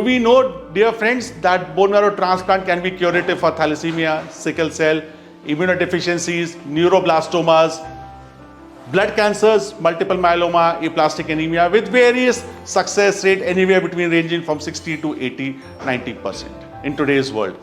we know, dear friends, that bone marrow transplant can be curative for thalassemia, sickle cell, immunodeficiencies, neuroblastomas, blood cancers, multiple myeloma, aplastic anemia, with various success rate anywhere between ranging from 60 to 80, 90% in today's world.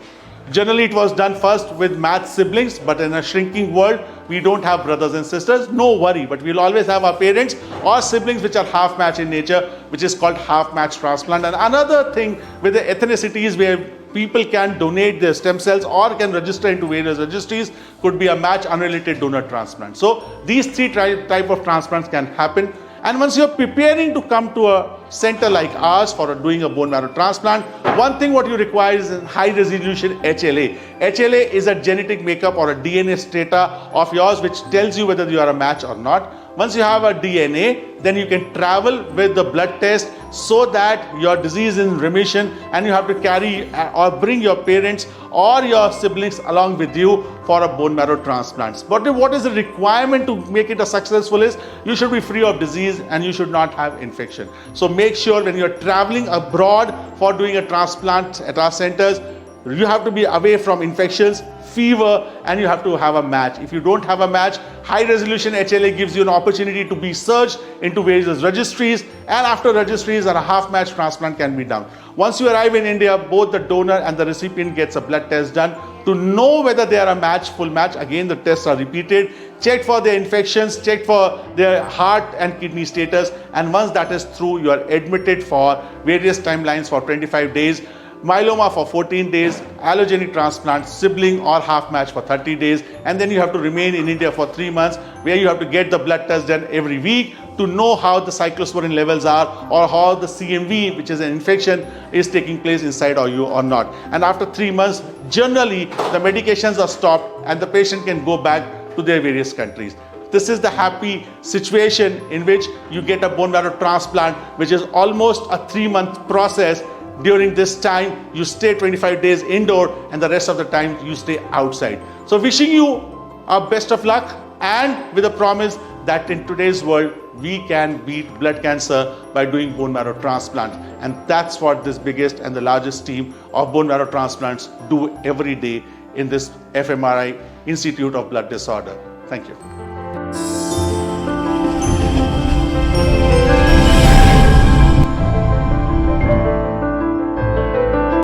Generally, it was done first with matched siblings, but in a shrinking world, we don't have brothers and sisters. No worry, but we'll always have our parents or siblings which are half match in nature, which is called half match transplant. And another thing with the ethnicities where people can donate their stem cells or can register into various registries could be a match unrelated donor transplant. So these three type of transplants can happen. And once you're preparing to come to a center like ours for doing a bone marrow transplant, one thing what you require is a high resolution HLA. HLA is a genetic makeup or a DNA strata of yours which tells you whether you are a match or not. Once you have a DNA, then you can travel with the blood test so that your disease is in remission, and you have to carry or bring your parents or your siblings along with you for a bone marrow transplant. But what is the requirement to make it a successful is you should be free of disease and you should not have infection. So make sure when you're traveling abroad for doing a transplant at our centers, you have to be away from infections, fever, and you have to have a match. If you don't have a match, high resolution HLA gives you an opportunity to be searched into various registries, and after registries, a half match transplant can be done. Once you arrive in India, both the donor and the recipient gets a blood test done to know whether they are a match, full match. Again, the tests are repeated, checked for their infections, checked for their heart and kidney status, and once that is through, you are admitted for various timelines for 25 days. Myeloma for 14 days, allogenic transplant, sibling or half match for 30 days, and then you have to remain in India for 3 months, where you have to get the blood test done every week to know how the cyclosporin levels are or how the CMV, which is an infection, is taking place inside of you or not. And after 3 months, generally the medications are stopped and the patient can go back to their various countries. This is the happy situation in which you get a bone marrow transplant, which is almost a 3-month process. During this time, you stay 25 days indoor and the rest of the time you stay outside. So wishing you our best of luck, and with a promise that in today's world, we can beat blood cancer by doing bone marrow transplant. And that's what this biggest and the largest team of bone marrow transplants do every day in this FMRI Institute of Blood Disorder. Thank you.